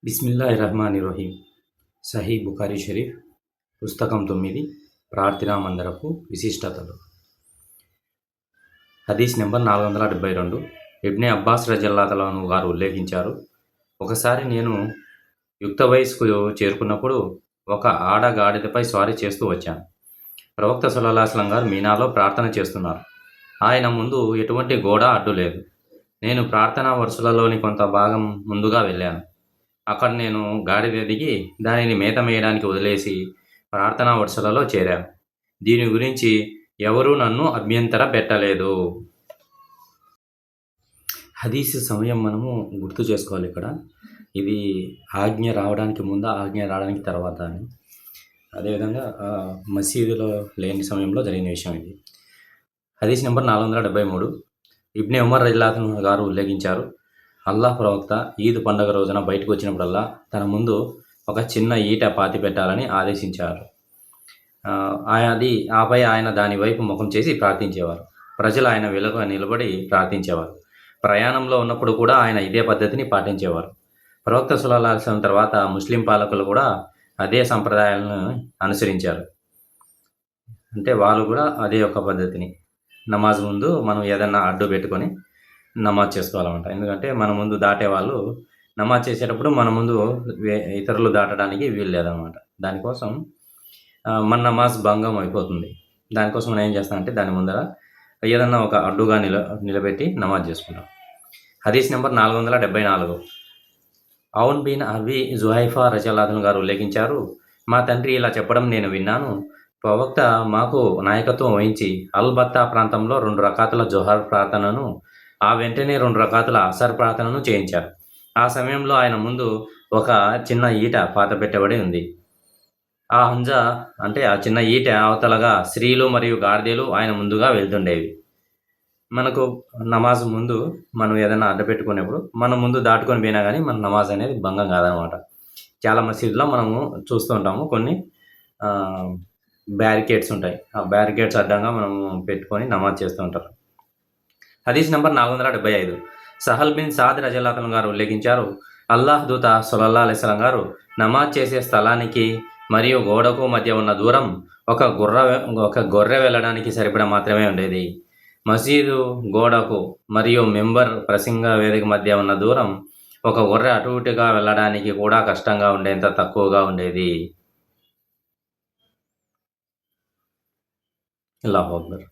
బిస్మిల్లాహిర్రహ్మానిర్రహీం. సహీ బుఖారీ షరీఫ్ పుస్తకం 9 ప్రార్థనా మందిరపు విశిష్టతలు. హదీస్ నెంబర్ 472. ఇబ్నే అబ్బాస్ రజల్లాహు అన్హు గారు ఉల్లేఖించారు, ఒకసారి నేను యుక్త వయస్సుకు చేరుకున్నప్పుడు ఒక ఆడ గాడిదపై స్వారీ చేస్తూ వచ్చాను. ప్రవక్త సల్లల్లాహు అలైహి వసల్లం గారు మీనాలో ప్రార్థన చేస్తున్నారు. ఆయన ముందు ఎటువంటి గోడ అడ్డు లేదు. నేను ప్రార్థనా వరుసలలోని కొంత భాగం ముందుగా వెళ్ళాను. అక్కడ నేను గాడిద దిగి దానిని మేత మేయడానికి వదిలేసి ప్రార్థనా వరుసలలో చేరాను. దీని గురించి ఎవరూ నన్ను అభ్యంతర పెట్టలేదు. హదీస్ సమయం మనము గుర్తు చేసుకోవాలి. ఇక్కడ ఇది ఆజ్ఞ రావడానికి ముందా, ఆజ్ఞ రావడానికి తర్వాత అని. అదేవిధంగా మసీదులో లేని సమయంలో జరిగిన విషయం ఇది. హదీస్ నెంబర్ 473. ఇబ్నే ఉమర్ రజల్లాహు అన్హు గారు ఉల్లేఖించారు, అల్లాహ్ ప్రవక్త ఈద్ పండుగ రోజున బయటకు వచ్చినప్పుడల్లా తన ముందు ఒక చిన్న ఈట పాతి పెట్టాలని ఆదేశించారు. ఆపై ఆయన దాని వైపు ముఖం చేసి ప్రార్థించేవారు. ప్రజలు ఆయన వెలుగు నిలబడి ప్రార్థించేవారు. ప్రయాణంలో ఉన్నప్పుడు కూడా ఆయన ఇదే పద్ధతిని పాటించేవారు. ప్రవక్త సల్లల్లాహు అలైహి వసల్లం తర్వాత ముస్లిం పాలకులు కూడా అదే సంప్రదాయాలను అనుసరించారు. అంటే వాళ్ళు కూడా అదే ఒక పద్ధతిని, నమాజ్ ముందు మనం ఏదన్నా అడ్డు పెట్టుకొని నమాజ్ చేసుకోవాలన్నమాట. ఎందుకంటే మన ముందు దాటే వాళ్ళు నమాజ్ చేసేటప్పుడు మన ముందు ఇతరులు దాటడానికి వీలు లేదనమాట. దానికోసం మన నమాజ్ భంగం అయిపోతుంది. దానికోసం మనం ఏం చేస్తామంటే దాని ముందర ఏదన్నా ఒక అడ్డుగా నిలబెట్టి నమాజ్ చేసుకుంటాం. హదీస్ నెంబర్ 474. ఔన్ బిన్ అబీ జుహైఫా రజల్లాహు అన్హు గారు ఉల్లేఖించారు, మా తండ్రి ఇలా చెప్పడం నేను విన్నాను. ప్రవక్త మాకు నాయకత్వం వహించి అల్-బత్తా ప్రాంతంలో 2 రకాతుల జోహర్ ప్రార్థనను, ఆ వెంటనే 2 రకాతుల అసర్ ప్రార్థనను చేయించారు. ఆ సమయంలో ఆయన ముందు ఒక చిన్న ఈట పాత పెట్టబడి ఉంది. ఆ హంజా అంటే ఆ చిన్న ఈట అవతలగా స్త్రీలు మరియు గాడిదలు ఆయన ముందుగా వెళ్తుండేవి. మనకు నమాజ్ ముందు మనం ఏదైనా అడ్డ పెట్టుకునేప్పుడు మనం ముందు దాటుకొని పోయినా కానీ మన నమాజ్ అనేది భంగం కాదనమాట. చాలా మసీదులో మనము చూస్తూ ఉంటాము, కొన్ని బ్యారికేడ్స్ ఉంటాయి. ఆ బ్యారికేడ్స్ అడ్డంగా మనము పెట్టుకొని నమాజ్ చేస్తూ ఉంటారు. హదీస్ నెంబర్ 475. సహల్ బిన్ సాద్ రజల్లాహు అన్హు గారు ఉల్లేఖించారు, అల్లాహ్ దూత సల్లల్లాహు అలైహి వసల్లం గారు నమాజ్ చేసే స్థలానికి మరియు గోడకు మధ్య ఉన్న దూరం ఒక గొర్రె వెళ్ళడానికి సరిపడా మాత్రమే ఉండేది. మసీదు గోడకు మరియు మెంబర్ ప్రసంగ వేదిక మధ్య ఉన్న దూరం ఒక గొర్రె అటు ఇటుగా వెళ్ళడానికి కూడా కష్టంగా ఉండేంత తక్కువగా ఉండేది. అల్లాహు అక్బర్.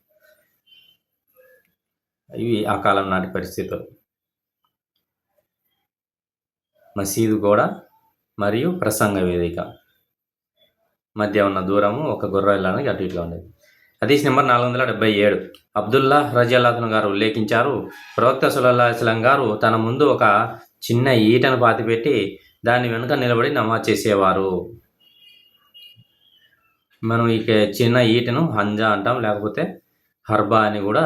ఇవి ఆ కాలం నాటి పరిస్థితులు. మసీదు గోడ మరియు ప్రసంగ వేదిక మధ్య ఉన్న దూరము ఒక గొర్రె వెళ్ళడానికి అటు ఇటుగా ఉండేది. హదీస్ నెంబర్ 477. అబ్దుల్లా రజల్లాహు అన్హు గారు ఉల్లేఖించారు, ప్రవక్త సల్లల్లాహు అలైహి వసల్లం గారు తన ముందు ఒక చిన్న ఈటను పాతిపెట్టి దాని వెనుక నిలబడి నమాజ్ చేసేవారు. మనం ఇక చిన్న ఈటను హంజా అంటాం, లేకపోతే హర్బా అని కూడా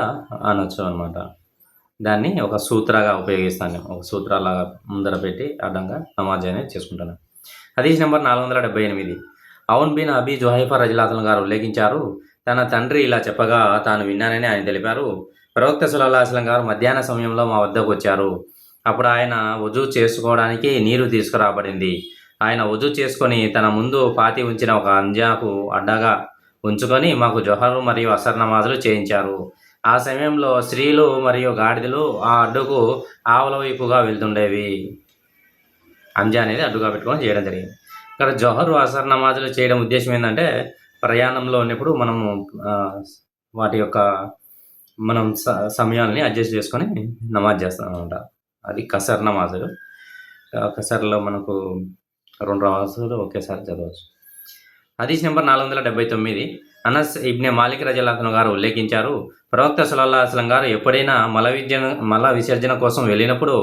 అనొచ్చు అనమాట. దాన్ని ఒక సూత్రగా ఉపయోగిస్తాను. ఒక సూత్రాలాగా ముందర పెట్టి అడ్డంగా నమాజ్ అనేది చేసుకుంటాను. హదీస్ నెంబర్ 478. ఔన్ బిన్ అబీ జుహైఫా రజల్లాహు అన్హు గారు ఉల్లేఖించారు, తన తండ్రి ఇలా చెప్పగా తాను విన్నానని ఆయన తెలిపారు. ప్రవక్త సల్లల్లాహు అలైహి వసల్లం గారు మధ్యాహ్న సమయంలో మా వద్దకు వచ్చారు. అప్పుడు ఆయన వజూ చేసుకోవడానికి నీరు తీసుకురాబడింది. ఆయన వజూ చేసుకొని తన ముందు పాతి ఉంచిన ఒక అంజాకు అడ్డగా ఉంచుకొని మాకు జొహర్ మరియు అసర్ నమాజులు చేయించారు. ఆ సమయంలో స్త్రీలు మరియు గాడిదలు ఆ అడ్డుకు ఆవుల వైపుగా వెళ్తుండేవి. అంజా అనేది అడ్డుగా పెట్టుకొని చేయడం జరిగింది. ఇక్కడ జొహర్ అసర్ నమాజులు చేయడం ఉద్దేశం ఏంటంటే, ప్రయాణంలో ఉన్నప్పుడు మనము వాటి యొక్క మనం సమయాల్ని అడ్జస్ట్ చేసుకొని నమాజ్ చేస్తాం అనమాట. అది కసర్ నమాజులు. కసర్లో మనకు 2 నమాజులు ఒకేసారి చదవచ్చు. హదీస్ నెంబర్ 479. అనస్ ఇబ్నే మాలిక్ రజల్లాహు అన్హు గారు ఉల్లేఖించారు, ప్రవక్త సల్లల్లాహు అలైహి వసల్లం గారు ఎప్పుడైనా మల విసర్జన కోసం వెళ్ళినప్పుడు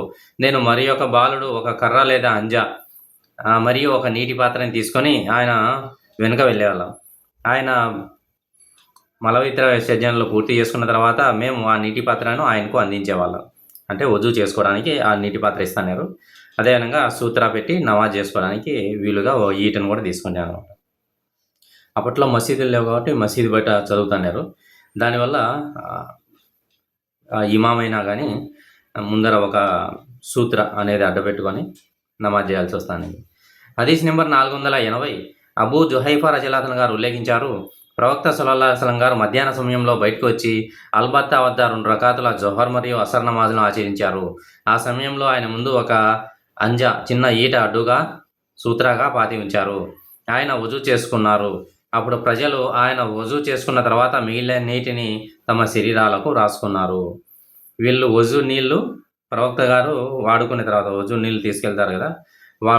నేను మరి ఒక బాలుడు ఒక కర్ర లేదా అంజా మరియు ఒక నీటి పాత్రని తీసుకొని ఆయన వెనుక వెళ్ళేవాళ్ళం. ఆయన మలవిత్ర విసర్జనలు పూర్తి చేసుకున్న తర్వాత మేము ఆ నీటి పాత్రను ఆయనకు అందించేవాళ్ళం. అంటే వజూ చేసుకోవడానికి ఆ నీటి పాత్ర ఇస్తున్నారు. అదేవిధంగా సూత్ర పెట్టి నమాజ్ చేసుకోవడానికి వీలుగా ఈటను కూడా తీసుకునే అనమాట. అప్పట్లో మసీదులు లేవు కాబట్టి మసీదు బయట చదువుతున్నారు. దానివల్ల ఇమామైనా కానీ ముందర ఒక సూత్ర అనేది అడ్డపెట్టుకొని నమాజ్ చేయాల్సి వస్తుంది. హదీస్ నెంబర్ 480 అబూ జుహైఫా రజల్లాహు గారు ఉల్లేఖించారు, ప్రవక్త సల్లల్లాహు అలైహి వసల్లం గారు మధ్యాహ్న సమయంలో బయటకు వచ్చి అల్బత్తా వద్ద 2 రకాతుల జొహర్ మరియు అసర్ నమాజులను ఆచరించారు. ఆ సమయంలో ఆయన ముందు ఒక అంజా చిన్న ఈట అడ్డుగా సూత్రాగా పాతి ఉంచారు. ఆయన వజూ చేసుకున్నారు. అప్పుడు ప్రజలు ఆయన వజూ చేసుకున్న తర్వాత మిగిలిన నీటిని తమ శరీరాలకు రాసుకున్నారు. వీళ్ళు వజూ నీళ్లు ప్రవక్త గారు వాడుకున్న తర్వాత వజూ నీళ్ళు తీసుకెళ్తారు కదా,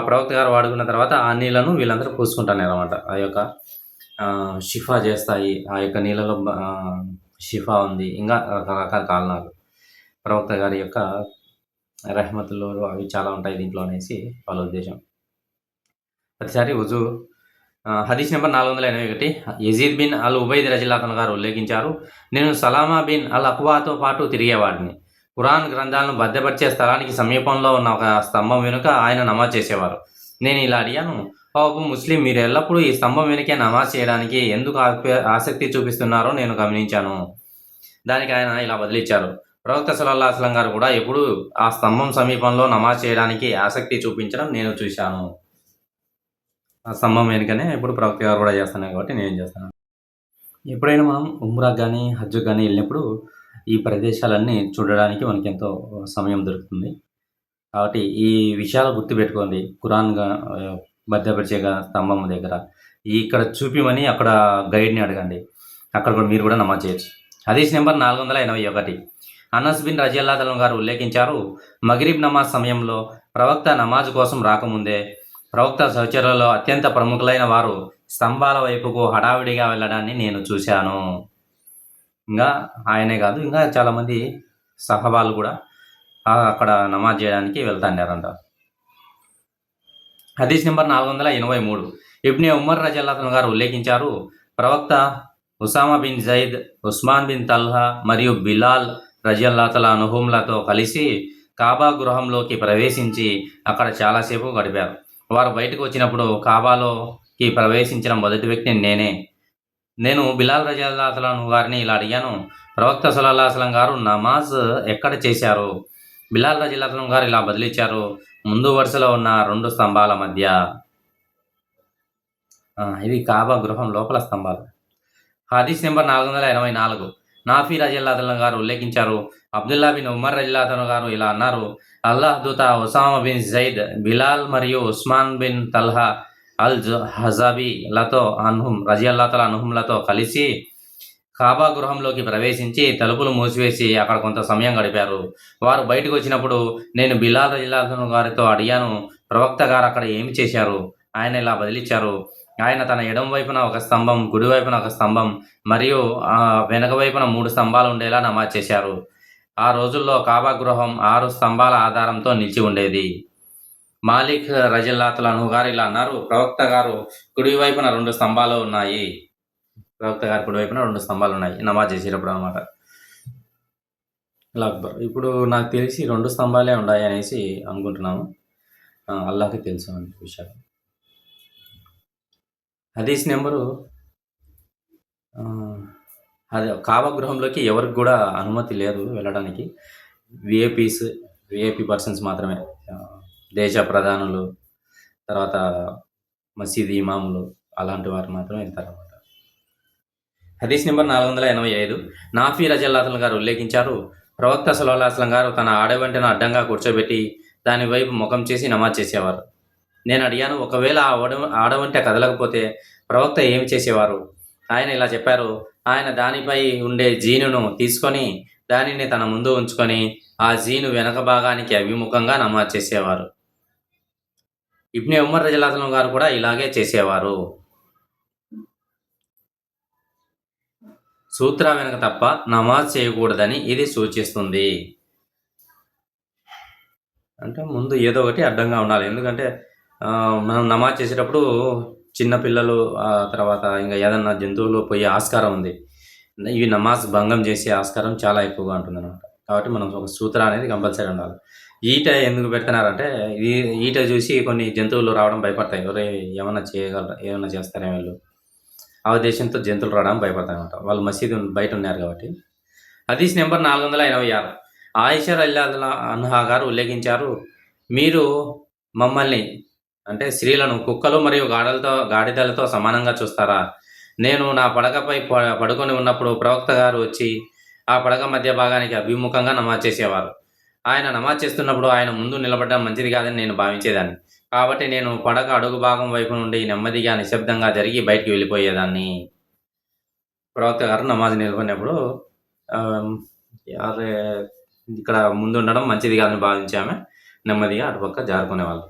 ప్రవక్త గారు వాడుకున్న తర్వాత ఆ నీళ్లను వీళ్ళందరూ పూసుకుంటారు అన్నమాట. ఆ యొక్క షిఫా చేస్తాయి, ఆ యొక్క నీళ్ళలో షిఫా ఉంది, ఇంకా రకరకాల కారణాలు ప్రవక్త గారి యొక్క రెహమతులు అవి చాలా ఉంటాయి దీంట్లో అనేసి వాళ్ళ ఉద్దేశం. ప్రతిసారి వజూ. హదీస్ నెంబర్ 481 యజీద్ బిన్ అల్ ఉబైద్ రజిల్లాహు గారు ఉల్లేఖించారు, నేను సలామా బిన్ అల్ అక్వాతో పాటు తిరిగేవాడిని. ఖురాన్ గ్రంథాలను భద్రపరిచే స్థలానికి సమీపంలో ఉన్న ఒక స్తంభం వెనుక ఆయన నమాజ్ చేసేవారు. నేను ఇలా అడిగాను, ఓ అబూ ముస్లిం, మీరు ఎల్లప్పుడూ ఈ స్తంభం వెనుకే నమాజ్ చేయడానికి ఎందుకు ఆసక్తి చూపిస్తున్నారో నేను గమనించాను. దానికి ఆయన ఇలా బదిలిచ్చారు, ప్రవక్త సల్లల్లాహు అలైహి వసల్లం గారు కూడా ఎప్పుడు ఆ స్తంభం సమీపంలో నమాజ్ చేయడానికి ఆసక్తి చూపించడం నేను చూశాను. ఆ స్తంభం వెనుకనే ఇప్పుడు ప్రవక్త గారు కూడా చేస్తున్నాను కాబట్టి నేను చేస్తాను. ఎప్పుడైనా మనం ఉమ్రాకి కానీ హజ్జుకి కానీ వెళ్ళినప్పుడు ఈ ప్రదేశాలన్నీ చూడడానికి మనకి ఎంతో సమయం దొరుకుతుంది. కాబట్టి ఈ విషయాలు గుర్తుపెట్టుకోండి. ఖురాన్గా భద్రపరిచే స్తంభం దగ్గర ఇక్కడ చూపిమని అక్కడ గైడ్ని అడగండి. అక్కడ కూడా మీరు కూడా నమాజ్ చేయొచ్చు. హదీస్ నెంబర్ 481 అనస్ బిన్ రజియల్లాహు అన్హు గారు ఉల్లేఖించారు, మగ్రిబ్ నమాజ్ సమయంలో ప్రవక్త నమాజ్ కోసం రాకముందే ప్రవక్త సహచరులలో అత్యంత ప్రముఖులైన వారు స్తంభాల వైపుకు హడావిడిగా వెళ్ళడాన్ని నేను చూశాను. ఇంకా ఆయనే కాదు, ఇంకా చాలామంది సహబాలు కూడా అక్కడ నమాజ్ చేయడానికి వెళ్తాండారంట. హదీస్ నెంబర్ 483 ఇబ్నే ఉమర్ రజియల్లాహు అన్హు గారు ఉల్లేఖించారు, ప్రవక్త Usama bin Zaid, Usman bin Talha మరియు బిలాల్ రజియల్లాహు అన్హులతో కలిసి కాబా గృహంలోకి ప్రవేశించి అక్కడ చాలాసేపు గడిపారు. వారు బయటకు వచ్చినప్పుడు కాబాలోకి ప్రవేశించిన మొదటి వ్యక్తిని నేనే. నేను బిలాల్ రజియల్లాహు అన్హు గారిని ఇలా అడిగాను, ప్రవక్త సల్లల్లాహు అలైహి వసల్లం గారు నమాజ్ ఎక్కడ చేశారు? బిలాల్ రజియల్లాహు అన్హు గారు ఇలా బదిలిచ్చారు, ముందు వరుసలో ఉన్న 2 స్తంభాల మధ్య. ఇది కాబా గృహం లోపల స్తంభాలు. హదీస్ నెంబర్ 484 నాఫీ రజియల్లాహు అన్హు గారు ఉల్లేఖించారు, అబ్దుల్లా బిన్ ఉమర్ రజియల్లాహు అన్హు గారు ఇలా అన్నారు, అల్లాహ్ దూత ఉసామా బిన్ జైద్, బిలాల్ మరియు ఉస్మాన్ బిన్ తల్హా అల్ హజాబీ లతో రజియల్లాహు అన్హులతో కలిసి కాబా గృహంలోకి ప్రవేశించి తలుపులు మూసివేసి అక్కడ కొంత సమయం గడిపారు. వారు బయటకు వచ్చినప్పుడు నేను బిలాల్ రజియల్లాహు అన్హు గారితో అడిగాను, ప్రవక్త గారు అక్కడ ఏమి చేశారు? ఆయన ఇలా బదిలిచ్చారు, ఆయన తన ఎడమ వైపున ఒక స్తంభం, కుడి వైపున ఒక స్తంభం మరియు వెనక వైపున 3 స్తంభాలు ఉండేలా నమాజ్ చేశారు. ఆ రోజుల్లో కాబా గృహం 6 స్తంభాల ఆధారంతో నిలిచి ఉండేది. మాలిక్ రజియల్లాహు అన్హు గారు ఇలా అన్నారు, ప్రవక్త గారు కుడి వైపున 2 స్తంభాలు ఉన్నాయి. ప్రవక్త గారి కుడి వైపున 2 స్తంభాలు ఉన్నాయి నమాజ్ చేసేటప్పుడు అనమాట. అల్లాహ్ అక్బర్. ఇప్పుడు నాకు తెలిసి 2 స్తంభాలే ఉన్నాయి అనేసి అనుకుంటున్నాను. అల్లాహ్కి తెలుసు అనే విషయాలు. హదీస్ నెంబరు అది కాబా గృహంలోకి ఎవరికి కూడా అనుమతి లేదు వెళ్ళడానికి. విఐపీ పర్సన్స్ మాత్రమే, దేశ ప్రధానులు, తర్వాత మసీద్ ఇమాములు అలాంటి వారు మాత్రమే వెళ్తారన్నమాట. హదీస్ నెంబర్ 485 నాఫీ రజియల్లాహు అన్హు గారు ఉల్లేఖించారు, ప్రవక్త సల్లల్లాహు అలైహి వసల్లం గారు తన ఆడవంటను అడ్డంగా కూర్చోబెట్టి దాని వైపు ముఖం చేసి నమాజ్ చేసేవారు. నేను అడిగాను, ఒకవేళ ఆడవంట కదలకపోతే ప్రవక్త ఏమి చేసేవారు? ఆయన ఇలా చెప్పారు, ఆయన దానిపై ఉండే జీనును తీసుకొని దానిని తన ముందు ఉంచుకొని ఆ జీను వెనక భాగానికి అభిముఖంగా నమాజ్ చేసేవారు. ఇబ్నే ఉమర్ రజియల్లాహు అన్హు గారు కూడా ఇలాగే చేసేవారు. సూత్రా వెనక తప్ప నమాజ్ చేయకూడదని ఇది సూచిస్తుంది. అంటే ముందు ఏదో ఒకటి అడ్డంగా ఉండాలి. ఎందుకంటే మనం నమాజ్ చేసేటప్పుడు చిన్నపిల్లలు, తర్వాత ఇంకా ఏదన్నా జంతువులు పోయే ఆస్కారం ఉంది. ఇవి నమాజ్ భంగం చేసే ఆస్కారం చాలా ఎక్కువగా ఉంటుందన్నమాట. కాబట్టి మనం ఒక సూత్ర అనేది కంపల్సరీ ఉండాలి. ఈట ఎందుకు పెడుతున్నారంటే, ఈట చూసి కొన్ని జంతువులు రావడం భయపడతాయి. ఎవరే ఏమన్నా చేయగలరా, ఏమన్నా చేస్తారేమో వీళ్ళు, ఆ ఉద్దేశంతో జంతువులు రావడానికి భయపడతాయి అన్నమాట. వాళ్ళు మసీదు బయట ఉన్నారు కాబట్టి. హదీస్ నెంబర్ 486 ఆయిషా రలియల్లాహు అన్హా గారు ఉల్లేఖించారు, మీరు మమ్మల్ని అంటే స్త్రీలను కుక్కలు మరియు గాడిదలతో సమానంగా చూస్తారా? నేను నా పడకపై పడుకొని ఉన్నప్పుడు ప్రవక్త గారు వచ్చి ఆ పడక మధ్య భాగానికి అభిముఖంగా నమాజ్ చేసేవారు. ఆయన నమాజ్ చేస్తున్నప్పుడు ఆయన ముందు నిలబడడం మంచిది కాదని నేను భావించేదాన్ని. కాబట్టి నేను పడక అడుగు భాగం వైపు నుండి నెమ్మదిగా నిశ్శబ్దంగా జరిగి బయటికి వెళ్ళిపోయేదాన్ని. ప్రవక్త గారు నమాజ్ నిలబడినప్పుడు అదే ఇక్కడ ముందు ఉండడం మంచిది కాదని భావించామె నెమ్మదిగా అటుపక్క జారుకునేవాళ్ళు.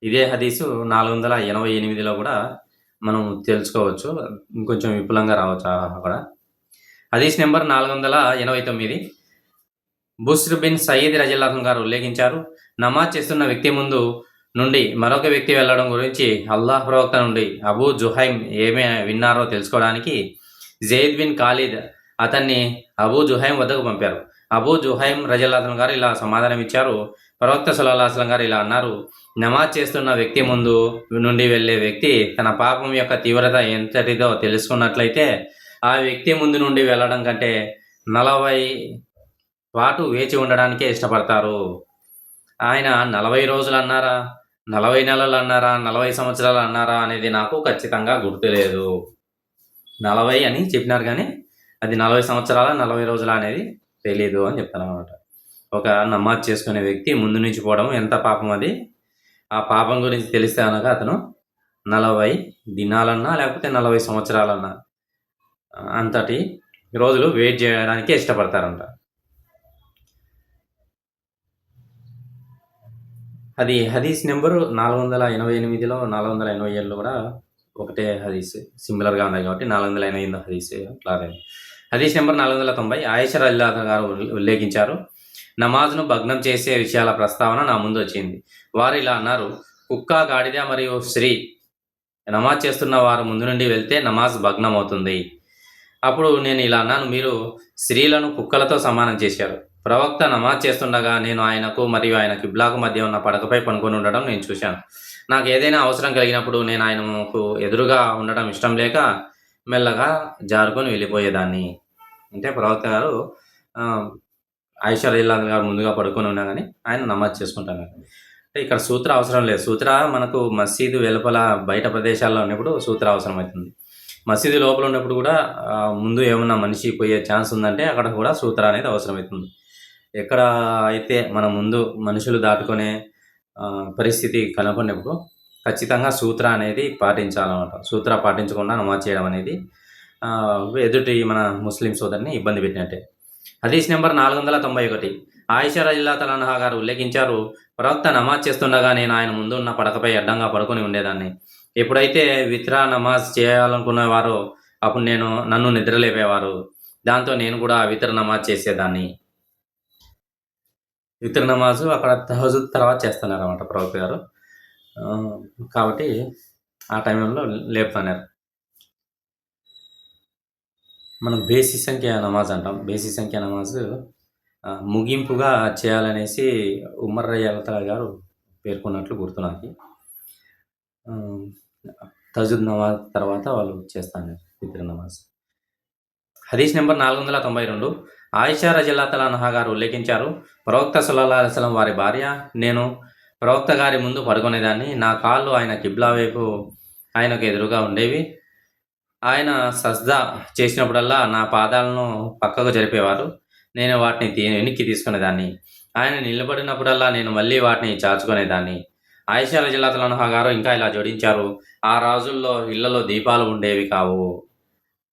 ఇదే హదీసు 488లో కూడా మనం తెలుసుకోవచ్చు. ఇంకొంచెం విపులంగా రావచ్చు అక్కడ. హదీస్ నెంబర్ 489. బుస్ర్ బిన్ సయీద్ రజియల్లాహు గారు ఉల్లేఖించారు, నమాజ్ చేస్తున్న వ్యక్తి ముందు నుండి మరొక వ్యక్తి వెళ్ళడం గురించి అల్లాహ్ ప్రవక్త నుండి అబూ జుహైమ్ ఏమి విన్నారో తెలుసుకోవడానికి జైద్ బిన్ ఖాలిద్ అతన్ని అబూ జుహైమ్ వద్దకు పంపారు. అబూ జుహైమ్ రజియల్లాహు గారు ఇలా సమాధానం ఇచ్చారు, ప్రవక్త సల్లల్లాహు అలైహి వసల్లం గారు ఇలా అన్నారు, నమాజ్ చేస్తున్న వ్యక్తి ముందు నుండి వెళ్ళే వ్యక్తి తన పాపం యొక్క తీవ్రత ఎంతటిదో తెలుసుకున్నట్లయితే ఆ వ్యక్తి ముందు నుండి వెళ్ళడం కంటే 40 పాటు వేచి ఉండడానికే ఇష్టపడతారు. ఆయన 40 రోజులు అన్నారా, 40 నెలలు అన్నారా, 40 సంవత్సరాలు అన్నారా అనేది నాకు ఖచ్చితంగా గుర్తులేదు. 40 అని చెప్పినారు కానీ అది 40 సంవత్సరాల 40 రోజుల అనేది తెలీదు అని చెప్తాను అనమాట. ఒక నమాజ్ చేసుకునే వ్యక్తి ముందు నుంచి పోవడం ఎంత పాపం అది. ఆ పాపం గురించి తెలిస్తే కనుక అతను 40 దినాలన్నా లేకపోతే 40 సంవత్సరాలన్నా అంతటి రోజులు వెయిట్ చేయడానికి ఇష్టపడతారంట. అది హదీస్ నెంబరు 488లో 487లో కూడా ఒకటే హదీస్ సిమిలర్గా ఉన్నాయి కాబట్టి 488 హదీస్ అట్లాగే. హదీస్ నెంబర్ 490. ఆయిషా రలియల్లాహు గారు ఉల్లేఖించారు, నమాజ్ను భగ్నం చేసే విషయాల ప్రస్తావన నా ముందు వచ్చింది. వారు ఇలా అన్నారు, కుక్క, గాడిద మరియు స్త్రీ నమాజ్ చేస్తున్న వారు ముందు నుండి వెళ్తే నమాజ్ భగ్నం అవుతుంది. అప్పుడు నేను ఇలా అన్నాను, మీరు స్త్రీలను కుక్కలతో సమానం చేశారు. ప్రవక్త నమాజ్ చేస్తుండగా నేను ఆయనకు మరియు ఆయన కిబ్లాకు మధ్య ఉన్న పడకపై పనుకొని ఉండడం నేను చూశాను. నాకు ఏదైనా అవసరం కలిగినప్పుడు నేను ఆయనకు ఎదురుగా ఉండడం ఇష్టం లేక మెల్లగా జారుకొని వెళ్ళిపోయేదాన్ని. అంటే ప్రవక్త గారు ఆయిషా రలియల్లాహు గారు ముందుగా పడుకొని ఉన్నా కానీ ఆయన నమాజ్ చేసుకుంటాను. అంటే ఇక్కడ సూత్ర అవసరం లేదు. సూత్ర మనకు మసీదు వెలుపల బయట ప్రదేశాల్లో ఉన్నప్పుడు సూత్ర అవసరం అవుతుంది. మసీదు లోపల ఉన్నప్పుడు కూడా ముందు ఏమన్నా మనిషి పోయే ఛాన్స్ ఉందంటే అక్కడ కూడా సూత్ర అనేది అవసరమవుతుంది. ఎక్కడ అయితే మన ముందు మనుషులు దాటుకునే పరిస్థితి కనపడినప్పుడు ఖచ్చితంగా సూత్ర అనేది పాటించాలన్నమాట. సూత్ర పాటించకుండా నమాజ్ చేయడం అనేది ఎదుటి మన ముస్లిం సోదరిని ఇబ్బంది పెట్టినట్టే. హదీస్ నెంబర్ 491. ఆయిషా రలియల్లాహు అన్హా గారు ఉల్లేఖించారు, ప్రవక్త నమాజ్ చేస్తుండగా నేను ఆయన ముందు ఉన్న పడకపై అడ్డంగా పడుకొని ఉండేదాన్ని. ఎప్పుడైతే విత్రా నమాజ్ చేయాలనుకునేవారో అప్పుడు నన్ను నిద్రలేపేవారు. దాంతో నేను కూడా విత్ర నమాజ్ చేసేదాన్ని. విత్ర నమాజు అక్కడ తహజుద్ తర్వాత చేస్తున్నారు అన్నమాట ప్రవక్త గారు. కాబట్టి ఆ టైంలో లేపుతున్నారు. మనం బేసి సంఖ్య నమాజ్ అంటాం. బేసి సంఖ్య నమాజు ముగింపుగా చేయాలనేసి ఉమర్ రలియల్లాహు గారు పేర్కొన్నట్లు గుర్తు నాకు. తహజుద్ నమాజ్ తర్వాత వాళ్ళు చేస్తాను విత్ర నమాజ్. హదీస్ నెంబర్ 492. ఆయిషా రలియల్లాహు అన్హా గారు ఉల్లేఖించారు, ప్రవక్త సల్లల్లాహు అలైహి వసల్లం వారి భార్య నేను ప్రవక్త గారి ముందు పడుకునేదాన్ని. నా కాళ్ళు ఆయన కిబ్లా వైపు ఆయనకు ఎదురుగా ఉండేవి. ఆయన సజ్దా చేసినప్పుడల్లా నా పాదాలను పక్కకు జరిపేవారు. నేను వాటిని వెనక్కి తీసుకునేదాన్ని. ఆయన నిలబడినప్పుడల్లా నేను మళ్ళీ వాటిని చాచుకునేదాన్ని. ఆయిషా రలియల్లాహు అన్హా గారు ఇంకా ఇలా జోడించారు, ఆ రోజుల్లో ఇళ్లలో దీపాలు ఉండేవి కావు.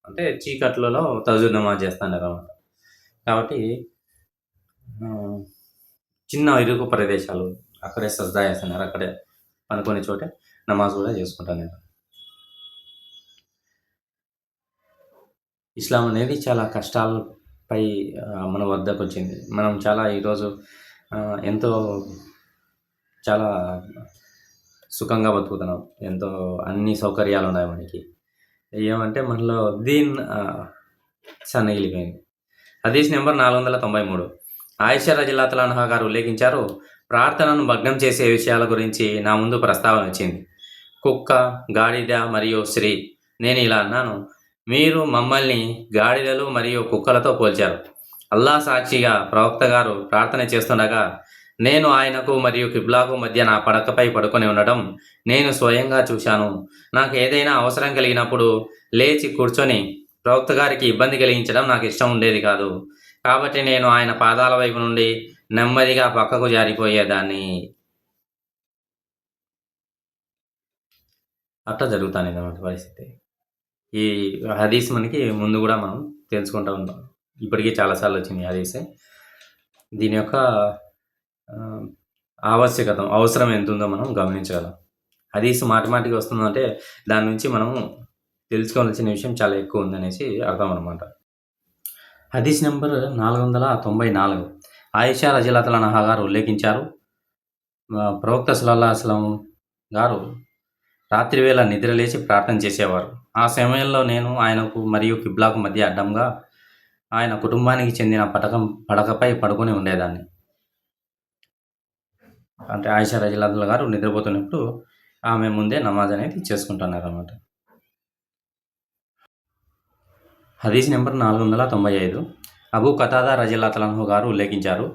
అంటే చీకట్లలో తహజుద్ నమాజ్ చేస్తున్నారు అన్నమాట. కాబట్టి చిన్న ఇరుకు ప్రదేశాలు అక్కడే సజ్దా చేస్తున్నారు, అక్కడే పనుకొని చోటే నమాజ్ కూడా చేసుకుంటాను నేను. ఇస్లాం అనేది చాలా కష్టాలపై మన వద్దకు వచ్చింది. మనం ఈరోజు ఎంతో చాలా సుఖంగా బతుకుతున్నాం. ఎంతో అన్ని సౌకర్యాలు ఉన్నాయి మనకి. ఏమంటే మనలో సన్నగిలిపోయింది. హదీస్ నెంబర్ 493. ఆయిషా రలియల్లాహు అన్హా గారు ఉల్లేఖించారు, ప్రార్థనను భగ్నం చేసే విషయాల గురించి నా ముందు ప్రస్తావన వచ్చింది. కుక్క, గాడిద మరియు స్త్రీ. నేను ఇలా అన్నాను, మీరు మమ్మల్ని గాడిదలు మరియు కుక్కలతో పోల్చారు. అల్లాహ్ సాక్షిగా ప్రవక్త గారు ప్రార్థన చేస్తుండగా నేను ఆయనకు మరియు కిబ్లాకు మధ్య నా పడకపై పడుకొని ఉండటం నేను స్వయంగా చూశాను. నాకు ఏదైనా అవసరం కలిగినప్పుడు లేచి కూర్చొని ప్రవక్త గారికి ఇబ్బంది కలిగించడం నాకు ఇష్టం ఉండేది కాదు. కాబట్టి నేను ఆయన పాదాల వైపు నుండి నెమ్మదిగా పక్కకు జారిపోయేదాన్ని. అట్లా జరుగుతాను అన్నమాట పరిస్థితి. ఈ హదీస్ మనకి ముందు కూడా మనం తెలుసుకుంటూ ఉంటాం. ఇప్పటికీ చాలాసార్లు వచ్చింది హదీసే. దీని యొక్క ఆవశ్యకత, అవసరం ఎంత ఉందో మనం గమనించగలం. హదీస్ మాటిమాటికి వస్తుందంటే దాని నుంచి మనము తెలుసుకోవాల్సిన విషయం చాలా ఎక్కువ ఉందనేసి అర్థం అనమాట. హదీస్ నెంబర్ 494. ఆయిషా రజియల్లాహు అన్హా గారు ఉల్లేఖించారు, ప్రవక్త సల్లల్లాహు అలైహి వసల్లం గారు రాత్రివేళ నిద్రలేచి ప్రార్థన చేసేవారు. ఆ సమయంలో నేను ఆయనకు మరియు కిబ్లాకు మధ్య అడ్డంగా ఆయన కుటుంబానికి చెందిన పడకపై పడుకొని ఉండేదాన్ని. అంటే ఆయిషా రజియల్లాహు గారు నిద్రపోతున్నప్పుడు ఆమె ముందే నమాజ్ అనేది చేసుకుంటున్నారు అన్నమాట. హదీస్ నెంబర్ 495. అబూ ఖతాదా రజియల్లాహు అన్హు గారు ఉల్లేఖించారు,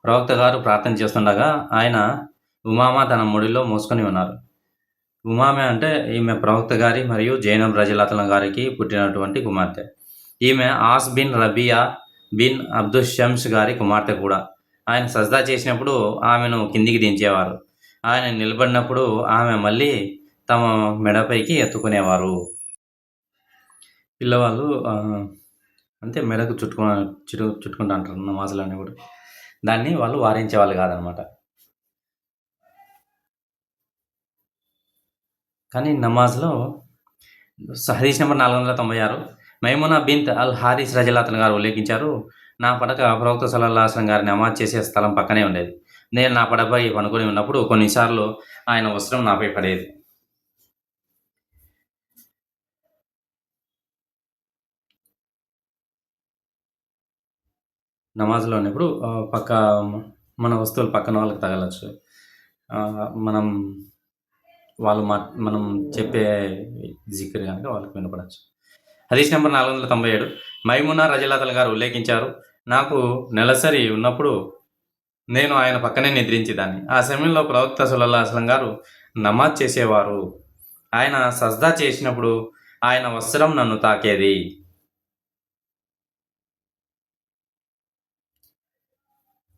ప్రవక్త గారు ప్రార్థన చేస్తుండగా ఆయన ఉమామా తన ముడిలో మోసుకొని ఉన్నారు. ఉమామే అంటే ఈమె ప్రవక్త గారి మరియు జైనబ్ రజియల్లాహు గారికి పుట్టినటువంటి కుమార్తె. ఈమె ఆస్ బిన్ రబియా బిన్ అబ్దుషమ్స్ గారి కుమార్తె కూడా. ఆయన సజ్దా చేసినప్పుడు ఆమెను కిందికి దించేవారు. ఆయన నిలబడినప్పుడు ఆమె మళ్ళీ తమ మెడపైకి ఎత్తుకునేవారు. పిల్లవాళ్ళు అంతే మెడకు చుట్టుకుంటూ అంటారు నమాజులన్నీ కూడా. దాన్ని వాళ్ళు వారించేవాళ్ళు కాదనమాట. కానీ నమాజ్లో హదీస్ నెంబర్ 496. మైమునా బిన్త్ అల్ హారిస్ రజియల్లాహు గారు ఉల్లేఖించారు, నా పడక ప్రవక్త సల్లల్లాహు అలైహి వసల్లం గారి నమాజ్ చేసే స్థలం పక్కనే ఉండేది. నేను నా పడపై పనుకొని ఉన్నప్పుడు కొన్నిసార్లు ఆయన వస్త్రం నాపై పడేది. నమాజ్లో ఉన్నప్పుడు మన వస్తువులు పక్కన వాళ్ళకి తగలచ్చు. మనం చెప్పే జిక్ర్ కనుక వాళ్ళకి వినపడచ్చు. హదీస్ నెంబర్ 497. మైమునా రజియల్లాహు గారు ఉల్లేఖించారు, నాకు నెలసరి ఉన్నప్పుడు నేను ఆయన పక్కనే నిద్రించేదాన్ని. ఆ సమయంలో ప్రవక్త సల్లల్లాహు అలైహి వసల్లం గారు నమాజ్ చేసేవారు. ఆయన సజ్దా చేసినప్పుడు ఆయన వస్త్రం నన్ను తాకేది.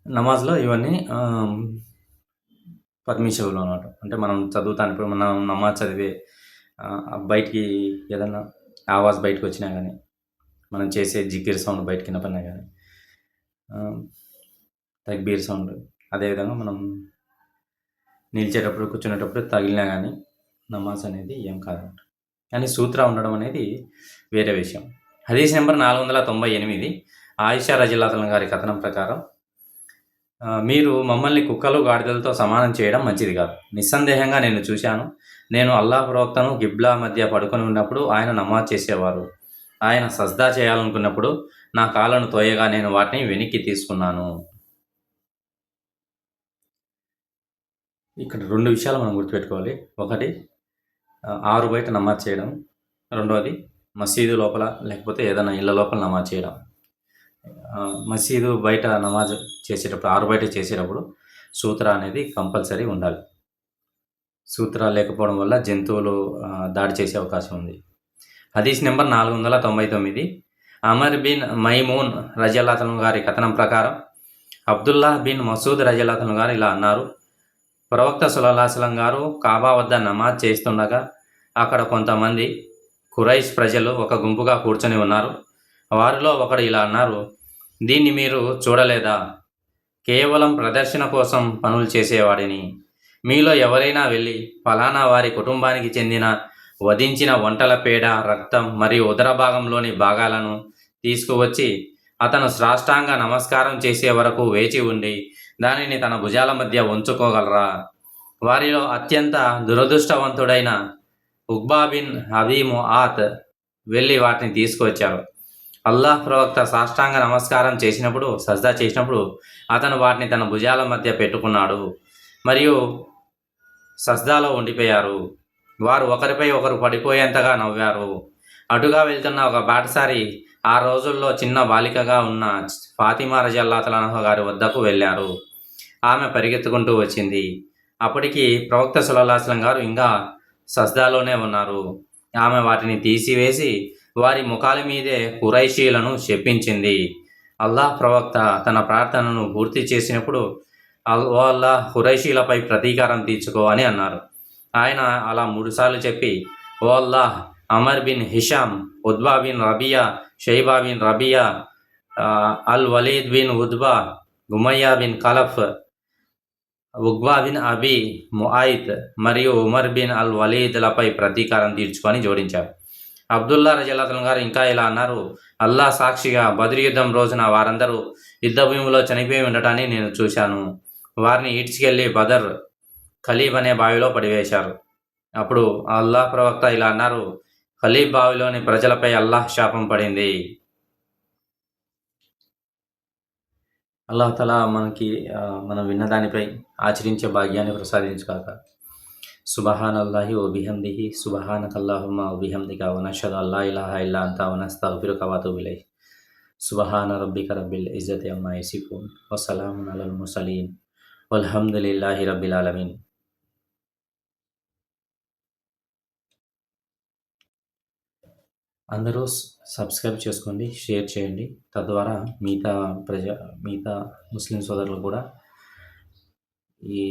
నమాజ్లో ఇవన్నీ పర్మిషబుల్ అన్నమాట. అంటే మనం చదువుతాను, ఇప్పుడు మనం నమాజ్ చదివే బయటికి ఏదన్నా ఆవాజ్ బయటకు వచ్చినా కానీ, మనం చేసే జికిర్ సౌండ్ బయటకి వినపడినా కానీ, తక్బీర్ సౌండ్, అదేవిధంగా మనం నిలిచేటప్పుడు కూర్చునేటప్పుడు తగిలినా కానీ నమాజ్ అనేది ఏం కాదన్నమాట. కానీ సూత్ర ఉండడం అనేది వేరే విషయం. హదీస్ నెంబర్ 498. ఆయిషా రజియల్లాహు అన్హా గారి కథనం ప్రకారం, మీరు మమ్మల్ని కుక్కలు గాడిదలతో సమానం చేయడం మంచిది కాదు. నిస్సందేహంగా నేను చూశాను. నేను అల్లాహ్ ప్రవక్తను గిబ్లా మధ్య పడుకొని ఉన్నప్పుడు ఆయన నమాజ్ చేసేవారు. ఆయన సజ్దా చేయాలనుకున్నప్పుడు నా కాళ్ళను తోయగా నేను వాటిని వెనక్కి తీసుకున్నాను. ఇక్కడ 2 విషయాలు మనం గుర్తుపెట్టుకోవాలి. ఒకటి, ఆరు బయట నమాజ్ చేయడం. రెండవది, మసీదు లోపల లేకపోతే ఏదైనా ఇళ్ళ లోపల నమాజ్ చేయడం. మసీదు బయట నమాజ్ చేసేటప్పుడు, ఆరు బయట చేసేటప్పుడు సూత్ర అనేది కంపల్సరీ ఉండాలి. సూత్ర లేకపోవడం వల్ల జంతువులు దాడి చేసే అవకాశం ఉంది. హదీస్ నెంబర్ 499. అమర్ బిన్ మైమూన్ రజియల్లాహు అన్హు గారి కథనం ప్రకారం, అబ్దుల్లా బిన్ మసూద్ రజియల్లాహు అన్హు గారు ఇలా అన్నారు, ప్రవక్త సల్లల్లాహు అలైహి వసల్లం గారు కాబా వద్ద నమాజ్ చేస్తుండగా అక్కడ కొంతమంది ఖురైష్ ప్రజలు ఒక గుంపుగా కూర్చొని ఉన్నారు. వారిలో ఒకడు ఇలా అన్నారు, దీన్ని మీరు చూడలేదా? కేవలం ప్రదర్శన కోసం పనులు చేసేవాడిని. మీలో ఎవరైనా వెళ్ళి ఫలానా వారి కుటుంబానికి చెందిన వధించిన వంటల పేడ, రక్తం మరియు ఉదర భాగంలోని భాగాలను తీసుకువచ్చి అతను సాష్టాంగ నమస్కారం చేసే వరకు వేచి ఉండి దానిని తన భుజాల మధ్య ఉంచుకోగలరా? వారిలో అత్యంత దురదృష్టవంతుడైన ఉక్బా బిన్ అబీ ముఆత్ వెళ్ళి వాటిని తీసుకువచ్చారు. అల్లాహ్ ప్రవక్త సాష్టాంగ నమస్కారం చేసినప్పుడు, సజ్దా చేసినప్పుడు అతను వాటిని తన భుజాల మధ్య పెట్టుకున్నాడు మరియు సజ్దాలో ఉండిపోయారు. వారు ఒకరిపై ఒకరు పడిపోయేంతగా నవ్వారు. అటుగా వెళ్తున్న ఒక బాటసారి ఆ రోజుల్లో చిన్న బాలికగా ఉన్న ఫాతిమా రజియల్లాహు అన్హా గారి వద్దకు వెళ్ళారు. ఆమె పరిగెత్తుకుంటూ వచ్చింది. అప్పటికి ప్రవక్త సల్లల్లాహు అలైహి వసల్లం గారు ఇంకా సజ్దాలోనే ఉన్నారు. ఆమె వాటిని తీసివేసి వారి ముఖాల మీదే ఖురైషీలను శపించింది. అల్లాహ్ ప్రవక్త తన ప్రార్థనను పూర్తి చేసినప్పుడు ఓ అల్లాహ్ ఖురైషీలపై ప్రతీకారం తీర్చుకో అని అన్నారు. ఆయన అలా 3 సార్లు చెప్పి, ఓ Allah Amr bin Hisham, Utbah bin Rabiah, Shaybah bin Rabiah, al Walid bin Utbah, Umayyah bin Khalaf, Uqbah bin Abi Muayt మరియు ఉమర్ బిన్ అల్ వలీద్లపై ప్రతీకారం తీర్చుకొని జోడించారు. అబ్దుల్లా రజల్లాహు గారు ఇంకా ఇలా అన్నారు, అల్లాహ్ సాక్షిగా బద్ర్ యుద్ధం రోజున వారందరూ యుద్ధ భూమిలో చనిపోయి ఉండటాన్ని నేను చూశాను. వారిని ఈడ్చుకెళ్లి బదర్ ఖలీబ్ అనే బావిలో పడివేశారు. అప్పుడు అల్లాహ్ ప్రవక్త ఇలా అన్నారు, ఖలీబ్ బావిలోని ప్రజలపై అల్లాహ్ శాపం పడింది. అల్లాహ్ తఆలా మనకి మనం విన్న దానిపై ఆచరించే భాగ్యాన్ని ప్రసాదించుగాక. సుబ్హానల్లాహి వ బిహమ్దిహి సుబ్హానకల్లాహుమ్మ వ బిహమ్దిక వ నష్హదు అల్లా ఇలాహా ఇల్లా అంత వ నస్తగ్ఫిరుక వ అతూబు ఇలైక్. సుబ్హాన రబ్బిక రబ్బిల్ ఇజ్జతి అమ్మా యసిఫూన్ వ సలామున్ అలల్ ముర్సలీన్ వల్హమ్దులిల్లాహి రబ్బిల్ ఆలమీన్. అందరూ సబ్స్క్రైబ్ చేసుకోండి, షేర్ చేయండి. తద్వారా మిగతా ముస్లిం సోదరులు కూడా ఈ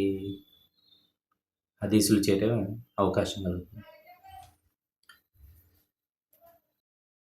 హదీసులు చేరే అవకాశం కలుగుతుంది.